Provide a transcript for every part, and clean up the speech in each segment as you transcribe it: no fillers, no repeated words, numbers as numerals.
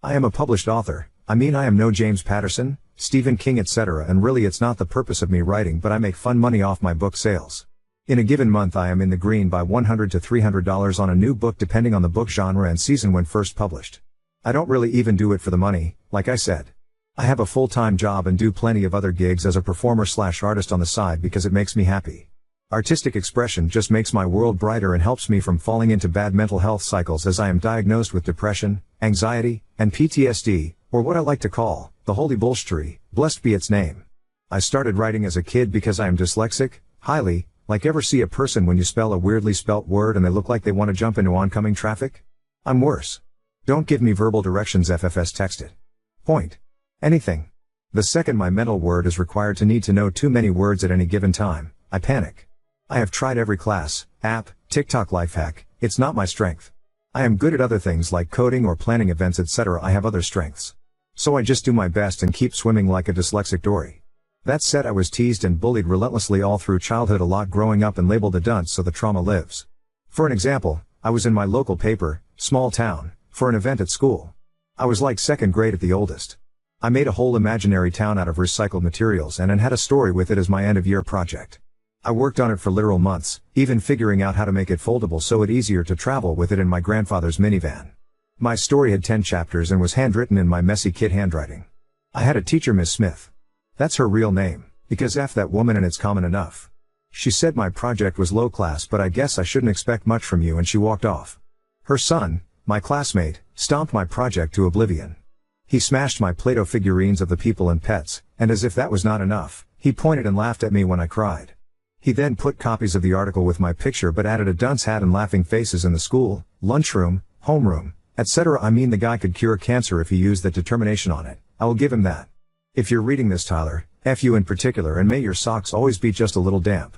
I am a published author. I mean, I am no James Patterson, Stephen King, etc., and really it's not the purpose of me writing, but I make fun money off my book sales. In a given month I am in the green by $100 to $300 on a new book depending on the book genre and season when first published. I don't really even do it for the money, like I said. I have a full-time job and do plenty of other gigs as a performer/artist on the side because it makes me happy. Artistic expression just makes my world brighter and helps me from falling into bad mental health cycles, as I am diagnosed with depression, anxiety, and PTSD, or what I like to call, the holy bullshittery, blessed be its name. I started writing as a kid because I am dyslexic, highly, like ever see a person when you spell a weirdly spelt word and they look like they want to jump into oncoming traffic? I'm worse. Don't give me verbal directions, FFS texted. Point. Anything. The second my mental word is required to need to know too many words at any given time, I panic. I have tried every class, app, TikTok life hack, it's not my strength. I am good at other things like coding or planning events, etc. I have other strengths. So I just do my best and keep swimming like a dyslexic dory. That said, I was teased and bullied relentlessly all through childhood, a lot growing up, and labeled a dunce, so the trauma lives. For an example, I was in my local paper, small town, for an event at school. I was like second grade at the oldest. I made a whole imaginary town out of recycled materials and had a story with it as my end-of-year project. I worked on it for literal months, even figuring out how to make it foldable so it easier to travel with it in my grandfather's minivan. My story had 10 chapters and was handwritten in my messy kid handwriting. I had a teacher, Miss Smith. That's her real name, because F that woman and it's common enough. She said my project was low class, but I guess I shouldn't expect much from you, and she walked off. Her son, my classmate, stomped my project to oblivion. He smashed my Play-Doh figurines of the people and pets, and as if that was not enough, he pointed and laughed at me when I cried. He then put copies of the article with my picture but added a dunce hat and laughing faces in the school, lunchroom, homeroom, etc. I mean, the guy could cure cancer if he used that determination on it. I will give him that. If you're reading this, Tyler, F you in particular, and may your socks always be just a little damp.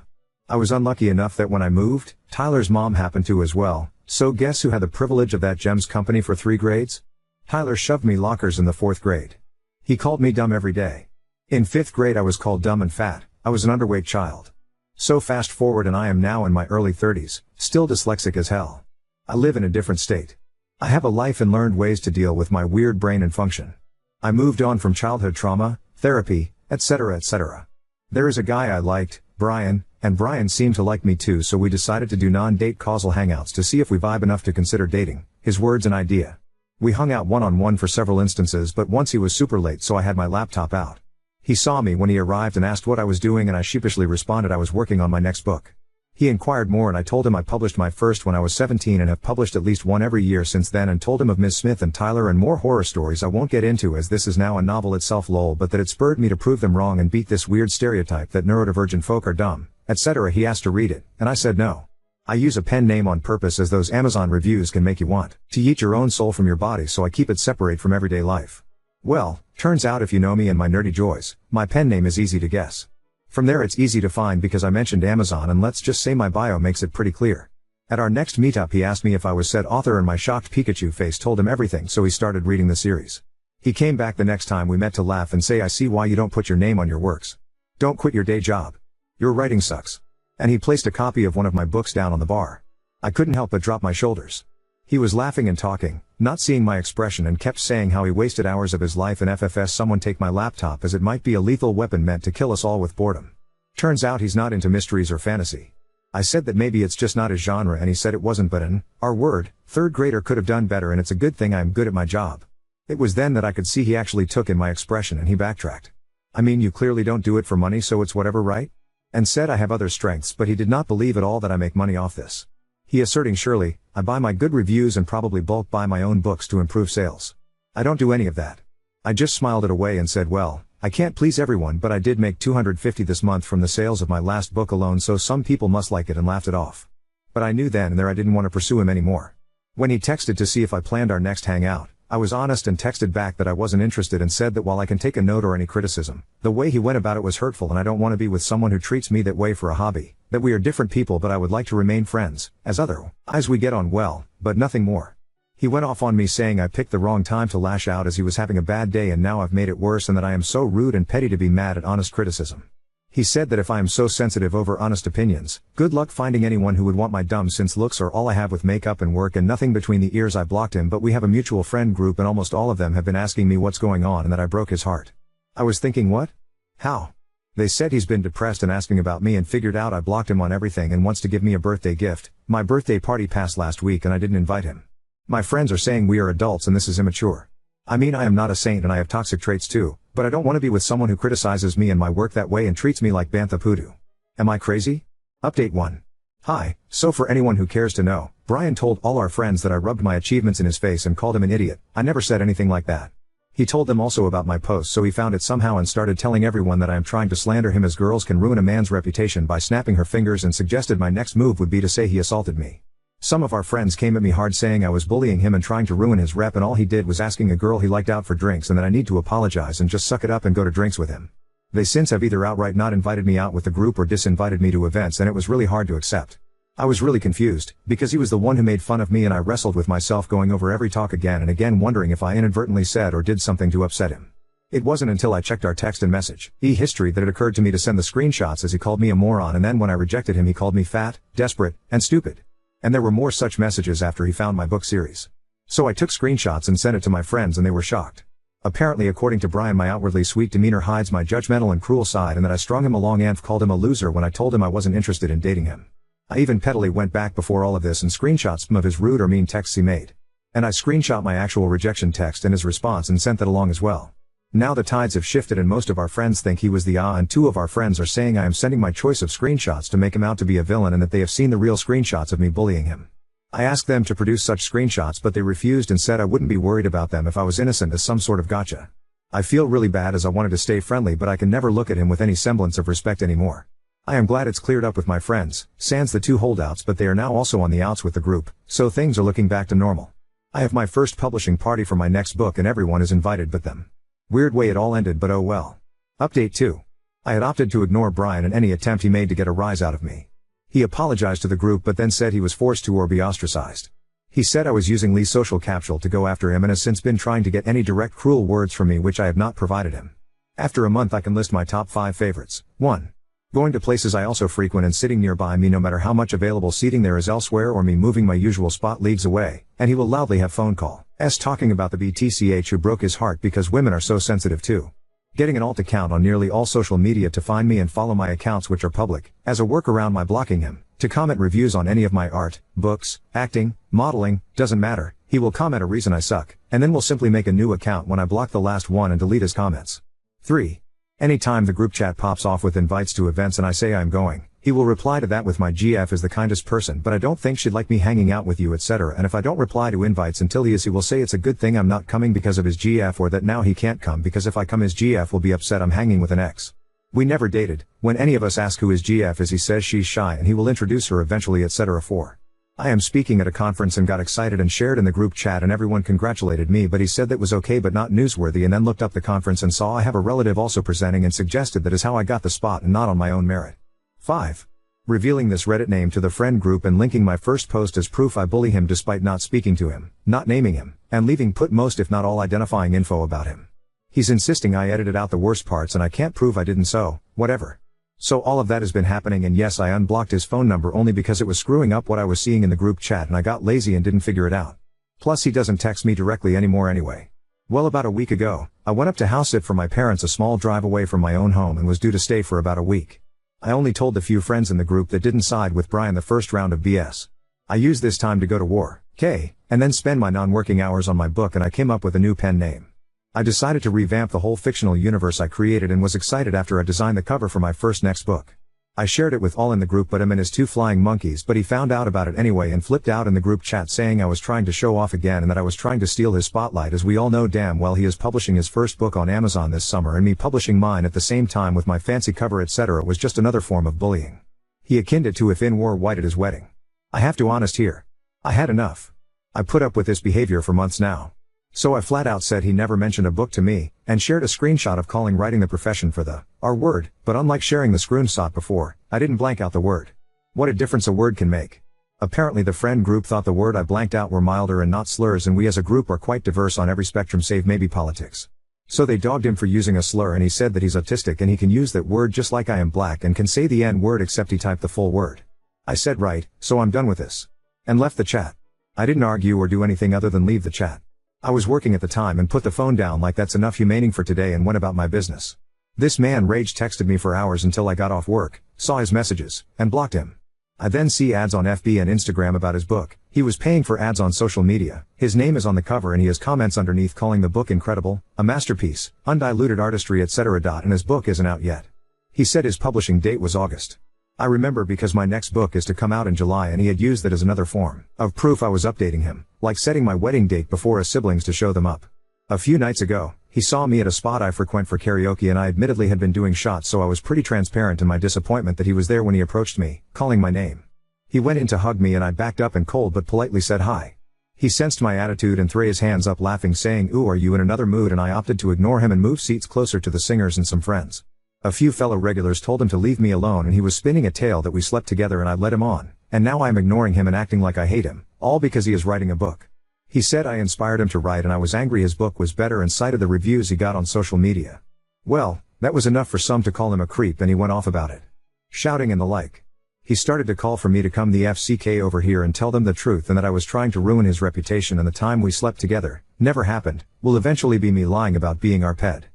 I was unlucky enough that when I moved, Tyler's mom happened to as well, so guess who had the privilege of that Gems company for 3 grades? Tyler shoved me lockers in the 4th grade. He called me dumb every day. In 5th grade I was called dumb and fat. I was an underweight child. So fast forward and I am now in my early 30s, still dyslexic as hell. I live in a different state. I have a life and learned ways to deal with my weird brain and function. I moved on from childhood trauma, therapy, etc., etc. There is a guy I liked, Brian, and Brian seemed to like me too, so we decided to do non-date causal hangouts to see if we vibe enough to consider dating. His words an idea. We hung out one-on-one for several instances, but once he was super late, so I had my laptop out. He saw me when he arrived and asked what I was doing, and I sheepishly responded I was working on my next book. He inquired more and I told him I published my first when I was 17 and have published at least one every year since then, and told him of Ms. Smith and Tyler and more horror stories I won't get into as this is now a novel itself, lol, but that it spurred me to prove them wrong and beat this weird stereotype that neurodivergent folk are dumb, etc. He asked to read it, and I said no. I use a pen name on purpose as those Amazon reviews can make you want to eat your own soul from your body, so I keep it separate from everyday life. Well, turns out if you know me and my nerdy joys, my pen name is easy to guess. From there it's easy to find because I mentioned Amazon, and let's just say my bio makes it pretty clear. At our next meetup he asked me if I was said author and my shocked Pikachu face told him everything, so he started reading the series. He came back the next time we met to laugh and say, I see why you don't put your name on your works. Don't quit your day job. Your writing sucks. And he placed a copy of one of my books down on the bar. I couldn't help but drop my shoulders. He was laughing and talking, not seeing my expression, and kept saying how he wasted hours of his life in FFS. Someone take my laptop, as it might be a lethal weapon meant to kill us all with boredom. Turns out he's not into mysteries or fantasy. I said that maybe it's just not his genre, and he said it wasn't, but an R-word, 3rd grader could have done better, and it's a good thing I'm good at my job. It was then that I could see he actually took in my expression and he backtracked. I mean, you clearly don't do it for money, so it's whatever, right? And said I have other strengths, but he did not believe at all that I make money off this. He asserting, surely, I buy my good reviews and probably bulk buy my own books to improve sales. I don't do any of that. I just smiled it away and said, well, I can't please everyone, but I did make $250 this month from the sales of my last book alone, so some people must like it, and laughed it off. But I knew then and there I didn't want to pursue him anymore. When he texted to see if I planned our next hangout, I was honest and texted back that I wasn't interested, and said that while I can take a note or any criticism, the way he went about it was hurtful and I don't want to be with someone who treats me that way for a hobby, that we are different people but I would like to remain friends, as otherwise we get on well, but nothing more. He went off on me saying I picked the wrong time to lash out as he was having a bad day and now I've made it worse, and that I am so rude and petty to be mad at honest criticism. He said that if I am so sensitive over honest opinions, good luck finding anyone who would want my dumb since looks are all I have with makeup and work and nothing between the ears. I blocked him, but we have a mutual friend group and almost all of them have been asking me what's going on and that I broke his heart. I was thinking, what? How? They said he's been depressed and asking about me and figured out I blocked him on everything and wants to give me a birthday gift. My birthday party passed last week and I didn't invite him. My friends are saying we are adults and this is immature. I mean, I am not a saint and I have toxic traits too, but I don't want to be with someone who criticizes me and my work that way and treats me like Bantha Poodoo. Am I crazy? Update 1. Hi, so for anyone who cares to know, Brian told all our friends that I rubbed my achievements in his face and called him an idiot. I never said anything like that. He told them also about my posts, so he found it somehow and started telling everyone that I am trying to slander him as girls can ruin a man's reputation by snapping her fingers, and suggested my next move would be to say he assaulted me. Some of our friends came at me hard saying I was bullying him and trying to ruin his rep, and all he did was asking a girl he liked out for drinks and that I need to apologize and just suck it up and go to drinks with him. They since have either outright not invited me out with the group or disinvited me to events, and it was really hard to accept. I was really confused, because he was the one who made fun of me and I wrestled with myself going over every talk again and again wondering if I inadvertently said or did something to upset him. It wasn't until I checked our text and message history that it occurred to me to send the screenshots, as he called me a moron, and then when I rejected him he called me fat, desperate, and stupid. And there were more such messages after he found my book series. So I took screenshots and sent it to my friends and they were shocked. Apparently, according to Brian, my outwardly sweet demeanor hides my judgmental and cruel side, and that I strung him along and called him a loser when I told him I wasn't interested in dating him. I even pettily went back before all of this and screenshot some of his rude or mean texts he made. And I screenshot my actual rejection text and his response and sent that along as well. Now the tides have shifted and most of our friends think he was the and 2 of our friends are saying I am sending my choice of screenshots to make him out to be a villain and that they have seen the real screenshots of me bullying him. I asked them to produce such screenshots, but they refused and said I wouldn't be worried about them if I was innocent, as some sort of gotcha. I feel really bad as I wanted to stay friendly, but I can never look at him with any semblance of respect anymore. I am glad it's cleared up with my friends, sans the 2 holdouts, but they are now also on the outs with the group, so things are looking back to normal. I have my first publishing party for my next book and everyone is invited but them. Weird way it all ended, but oh well. Update 2. I had opted to ignore Brian and any attempt he made to get a rise out of me. He apologized to the group but then said he was forced to or be ostracized. He said I was using Lee's social capsule to go after him and has since been trying to get any direct cruel words from me which I have not provided him. After a month I can list my top 5 favorites. 1. Going to places I also frequent and sitting nearby me no matter how much available seating there is elsewhere, or me moving my usual spot leagues away, and he will loudly have phone call talking about the BTCH who broke his heart because women are so sensitive too. Getting an alt account on nearly all social media to find me and follow my accounts which are public, as a workaround my blocking him, to comment reviews on any of my art, books, acting, modeling, doesn't matter, he will comment a reason I suck, and then will simply make a new account when I block the last one and delete his comments. 3. Anytime the group chat pops off with invites to events and I say I'm going, he will reply to that with my GF is the kindest person but I don't think she'd like me hanging out with you, etc. And if I don't reply to invites until he will say it's a good thing I'm not coming because of his GF, or that now he can't come because if I come his GF will be upset I'm hanging with an ex. We never dated. When any of us ask who his GF is he says she's shy and he will introduce her eventually, etc. 4. I am speaking at a conference and got excited and shared in the group chat and everyone congratulated me, but he said that was okay but not newsworthy, and then looked up the conference and saw I have a relative also presenting and suggested that is how I got the spot and not on my own merit. 5. Revealing this Reddit name to the friend group and linking my first post as proof I bully him despite not speaking to him, not naming him, and leaving put most if not all identifying info about him. He's insisting I edited out the worst parts and I can't prove I didn't, so, whatever. So all of that has been happening, and yes, I unblocked his phone number only because it was screwing up what I was seeing in the group chat and I got lazy and didn't figure it out. Plus he doesn't text me directly anymore anyway. Well, about a week ago, I went up to house sit for my parents, a small drive away from my own home, and was due to stay for about a week. I only told the few friends in the group that didn't side with Brian the first round of BS. I used this time to go to war, and then spend my non-working hours on my book, and I came up with a new pen name. I decided to revamp the whole fictional universe I created and was excited after I designed the cover for my next book. I shared it with all in the group but him and his 2 flying monkeys, but he found out about it anyway and flipped out in the group chat saying I was trying to show off again and that I was trying to steal his spotlight, as we all know damn well he is publishing his first book on Amazon this summer and me publishing mine at the same time with my fancy cover, etc. was just another form of bullying. He akined it to if in war white at his wedding. I have to honest here. I had enough. I put up with this behavior for months now. So I flat out said he never mentioned a book to me, and shared a screenshot of calling writing the profession for the R word, but unlike sharing the screenshot before, I didn't blank out the word. What a difference a word can make. Apparently the friend group thought the word I blanked out were milder and not slurs, and we as a group are quite diverse on every spectrum save maybe politics. So they dogged him for using a slur and he said that he's autistic and he can use that word just like I am black and can say the N-word except he typed the full word. I said right, so I'm done with this. And left the chat. I didn't argue or do anything other than leave the chat. I was working at the time and put the phone down like that's enough humaning for today and went about my business. This man rage texted me for hours until I got off work, saw his messages, and blocked him. I then see ads on FB and Instagram about his book. He was paying for ads on social media. His name is on the cover and he has comments underneath calling the book incredible, a masterpiece, undiluted artistry etc. And his book isn't out yet. He said his publishing date was August. I remember because my next book is to come out in July and he had used that as another form of proof I was updating him, like setting my wedding date before his siblings to show them up. A few nights ago, he saw me at a spot I frequent for karaoke and I admittedly had been doing shots so I was pretty transparent in my disappointment that he was there when he approached me, calling my name. He went in to hug me and I backed up and cold but politely said hi. He sensed my attitude and threw his hands up laughing saying ooh are you in another mood and I opted to ignore him and move seats closer to the singers and some friends. A few fellow regulars told him to leave me alone and he was spinning a tale that we slept together and I led him on, and now I am ignoring him and acting like I hate him, all because he is writing a book. He said I inspired him to write and I was angry his book was better and cited the reviews he got on social media. Well, that was enough for some to call him a creep and he went off about it. Shouting and the like. He started to call for me to come the FCK over here and tell them the truth and that I was trying to ruin his reputation and the time we slept together, never happened, will eventually be me lying about being our ped.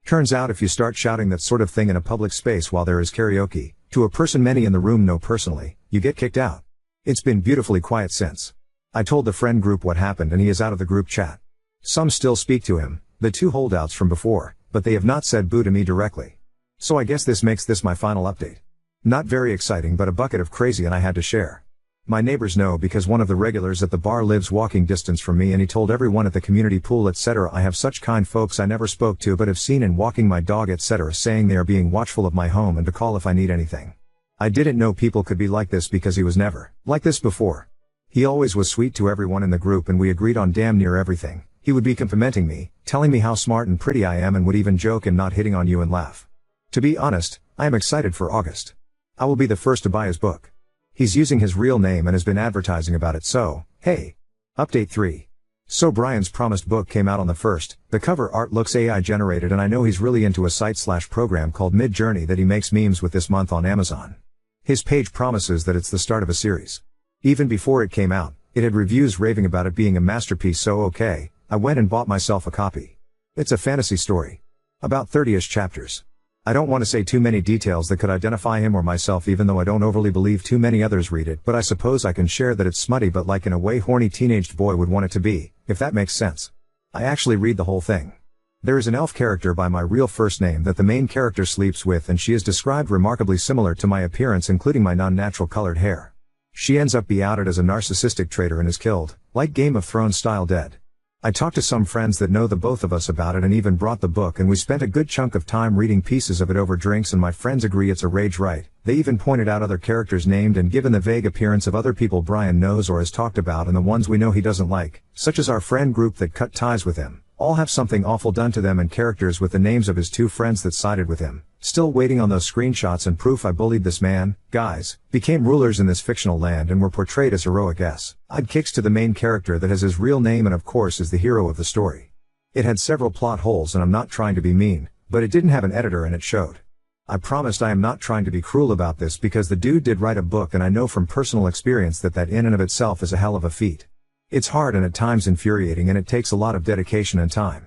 Turns out if you start shouting that sort of thing in a public space while there is karaoke, to a person many in the room know personally, you get kicked out. It's been beautifully quiet since. I told the friend group what happened and he is out of the group chat. Some still speak to him, the two holdouts from before, but they have not said boo to me directly. So I guess this makes this my final update. Not very exciting but a bucket of crazy and I had to share. My neighbors know because one of the regulars at the bar lives walking distance from me and he told everyone at the community pool etc. I have such kind folks I never spoke to but have seen in walking my dog etc. saying they are being watchful of my home and to call if I need anything. I didn't know people could be like this because he was never like this before. He always was sweet to everyone in the group and we agreed on damn near everything. He would be complimenting me, telling me how smart and pretty I am and would even joke and not hitting on you and laugh. To be honest, I am excited for August. I will be the first to buy his book. He's using his real name and has been advertising about it so, hey. Update 3. So Brian's promised book came out on the 1st, the cover art looks AI generated and I know he's really into a site/program called Mid-Journey that he makes memes with this month on Amazon. His page promises that it's the start of a series. Even before it came out, it had reviews raving about it being a masterpiece so okay, I went and bought myself a copy. It's a fantasy story. About 30-ish chapters. I don't want to say too many details that could identify him or myself even though I don't overly believe too many others read it but I suppose I can share that it's smutty but like in a way horny teenaged boy would want it to be, if that makes sense. I actually read the whole thing. There is an elf character by my real first name that the main character sleeps with and she is described remarkably similar to my appearance including my non-natural colored hair. She ends up be outed as a narcissistic traitor and is killed, like Game of Thrones style dead. I talked to some friends that know the both of us about it and even brought the book and we spent a good chunk of time reading pieces of it over drinks and my friends agree it's a rage write. They even pointed out other characters named and given the vague appearance of other people Brian knows or has talked about and the ones we know he doesn't like, such as our friend group that cut ties with him, all have something awful done to them and characters with the names of his two friends that sided with him. Still waiting on those screenshots and proof I bullied this man, guys, became rulers in this fictional land and were portrayed as heroic I'd kicks to the main character that has his real name and of course is the hero of the story. It had several plot holes and I'm not trying to be mean, but it didn't have an editor and it showed. I promised I am not trying to be cruel about this because the dude did write a book and I know from personal experience that in and of itself is a hell of a feat. It's hard and at times infuriating and it takes a lot of dedication and time.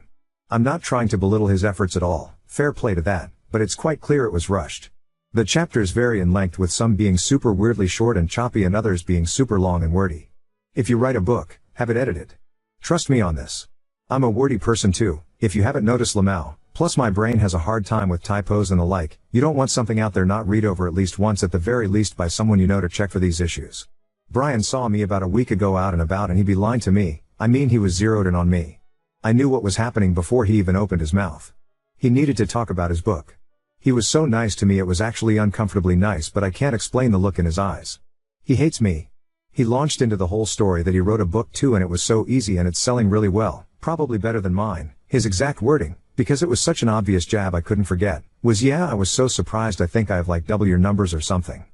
I'm not trying to belittle his efforts at all, fair play to that. But it's quite clear it was rushed. The chapters vary in length with some being super weirdly short and choppy and others being super long and wordy. If you write a book, have it edited. Trust me on this. I'm a wordy person too, if you haven't noticed Lamau, plus my brain has a hard time with typos and the like, you don't want something out there not read over at least once at the very least by someone you know to check for these issues. Brian saw me about a week ago out and about and he'd be lying to me, I mean he was zeroed in on me. I knew what was happening before he even opened his mouth. He needed to talk about his book. He was so nice to me it was actually uncomfortably nice but I can't explain the look in his eyes. He hates me. He launched into the whole story that he wrote a book too and it was so easy and it's selling really well, probably better than mine. His exact wording, because it was such an obvious jab I couldn't forget, was yeah I was so surprised I think I have like double your numbers or something.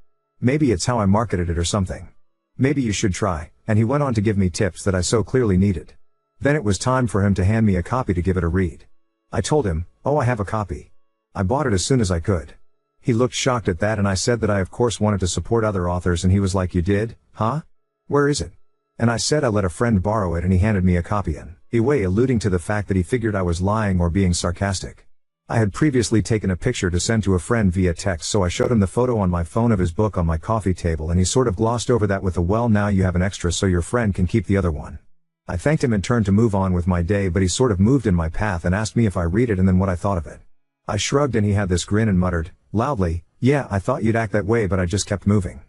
Maybe it's how I marketed it or something. Maybe you should try, and he went on to give me tips that I so clearly needed. Then it was time for him to hand me a copy to give it a read. I told him, "Oh, I have a copy. I bought it as soon as I could." He looked shocked at that, and I said that I of course wanted to support other authors, and he was like, "You did, huh? Where is it?" And I said I let a friend borrow it, and he handed me a copy in a way alluding to the fact that he figured I was lying or being sarcastic. I had previously taken a picture to send to a friend via text, so I showed him the photo on my phone of his book on my coffee table, and he sort of glossed over that with a, "Well, now you have an extra so your friend can keep the other one." I thanked him and turned to move on with my day, but he sort of moved in my path and asked me if I read it and then what I thought of it. I shrugged, and he had this grin and muttered, loudly, "Yeah, I thought you'd act that way, but I just kept moving."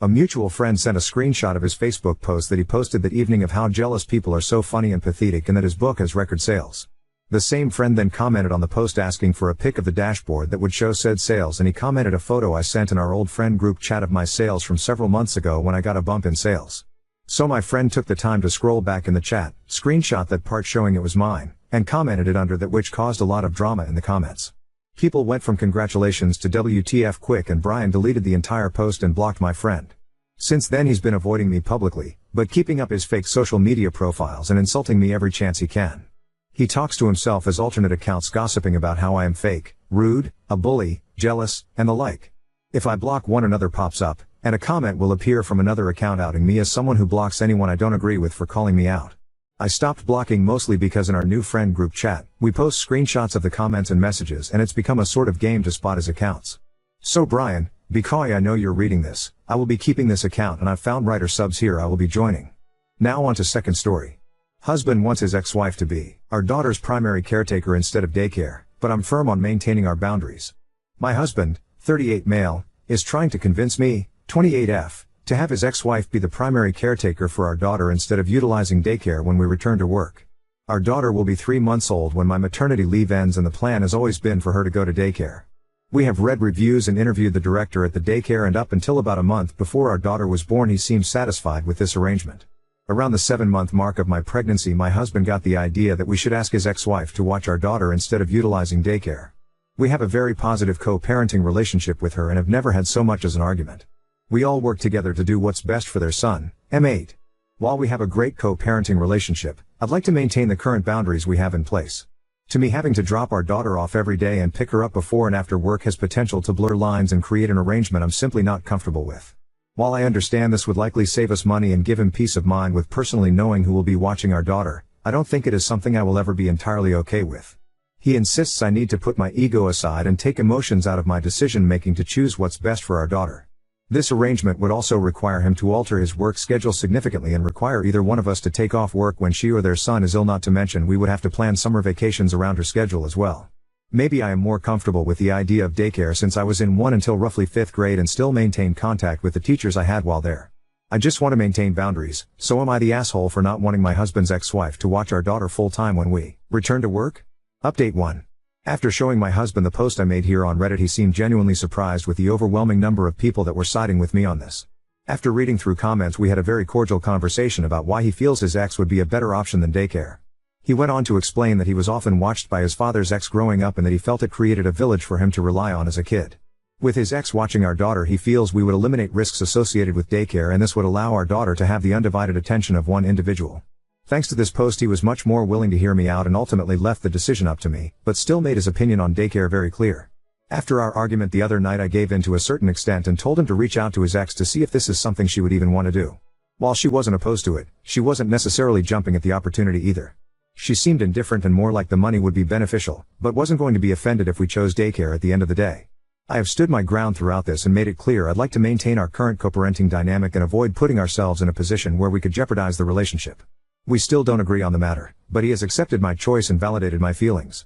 A mutual friend sent a screenshot of his Facebook post that he posted that evening of how jealous people are so funny and pathetic, and that his book has record sales. The same friend then commented on the post asking for a pic of the dashboard that would show said sales, and he commented a photo I sent in our old friend group chat of my sales from several months ago when I got a bump in sales. So my friend took the time to scroll back in the chat, screenshot that part showing it was mine, and commented it under that, which caused a lot of drama in the comments. People went from congratulations to WTF quick, and Brian deleted the entire post and blocked my friend. Since then he's been avoiding me publicly, but keeping up his fake social media profiles and insulting me every chance he can. He talks to himself as alternate accounts gossiping about how I am fake, rude, a bully, jealous, and the like. If I block one, another pops up, and a comment will appear from another account outing me as someone who blocks anyone I don't agree with for calling me out. I stopped blocking mostly because in our new friend group chat, we post screenshots of the comments and messages, and it's become a sort of game to spot his accounts. So Brian, because I know you're reading this, I will be keeping this account, and I've found writer subs here I will be joining. Now on to second story. Husband wants his ex-wife to be our daughter's primary caretaker instead of daycare, but I'm firm on maintaining our boundaries. My husband, 38 male, is trying to convince me, 28F, to have his ex-wife be the primary caretaker for our daughter instead of utilizing daycare when we return to work. Our daughter will be 3 months old when my maternity leave ends, and the plan has always been for her to go to daycare. We have read reviews and interviewed the director at the daycare, and up until about a month before our daughter was born he seemed satisfied with this arrangement. Around the 7-month mark of my pregnancy, my husband got the idea that we should ask his ex-wife to watch our daughter instead of utilizing daycare. We have a very positive co-parenting relationship with her and have never had so much as an argument. We all work together to do what's best for their son, M8. While we have a great co-parenting relationship, I'd like to maintain the current boundaries we have in place. To me, having to drop our daughter off every day and pick her up before and after work has potential to blur lines and create an arrangement I'm simply not comfortable with. While I understand this would likely save us money and give him peace of mind with personally knowing who will be watching our daughter, I don't think it is something I will ever be entirely okay with. He insists I need to put my ego aside and take emotions out of my decision making to choose what's best for our daughter. This arrangement would also require him to alter his work schedule significantly and require either one of us to take off work when she or their son is ill, not to mention we would have to plan summer vacations around her schedule as well. Maybe I am more comfortable with the idea of daycare since I was in one until roughly 5th grade and still maintain contact with the teachers I had while there. I just want to maintain boundaries, so am I the asshole for not wanting my husband's ex-wife to watch our daughter full time when we return to work? Update 1. After showing my husband the post I made here on Reddit, he seemed genuinely surprised with the overwhelming number of people that were siding with me on this. After reading through comments, we had a very cordial conversation about why he feels his ex would be a better option than daycare. He went on to explain that he was often watched by his father's ex growing up and that he felt it created a village for him to rely on as a kid. With his ex watching our daughter, he feels we would eliminate risks associated with daycare, and this would allow our daughter to have the undivided attention of one individual. Thanks to this post, he was much more willing to hear me out and ultimately left the decision up to me, but still made his opinion on daycare very clear. After our argument the other night, I gave in to a certain extent and told him to reach out to his ex to see if this is something she would even want to do. While she wasn't opposed to it, she wasn't necessarily jumping at the opportunity either. She seemed indifferent and more like the money would be beneficial, but wasn't going to be offended if we chose daycare at the end of the day. I have stood my ground throughout this and made it clear I'd like to maintain our current co-parenting dynamic and avoid putting ourselves in a position where we could jeopardize the relationship. We still don't agree on the matter, but he has accepted my choice and validated my feelings.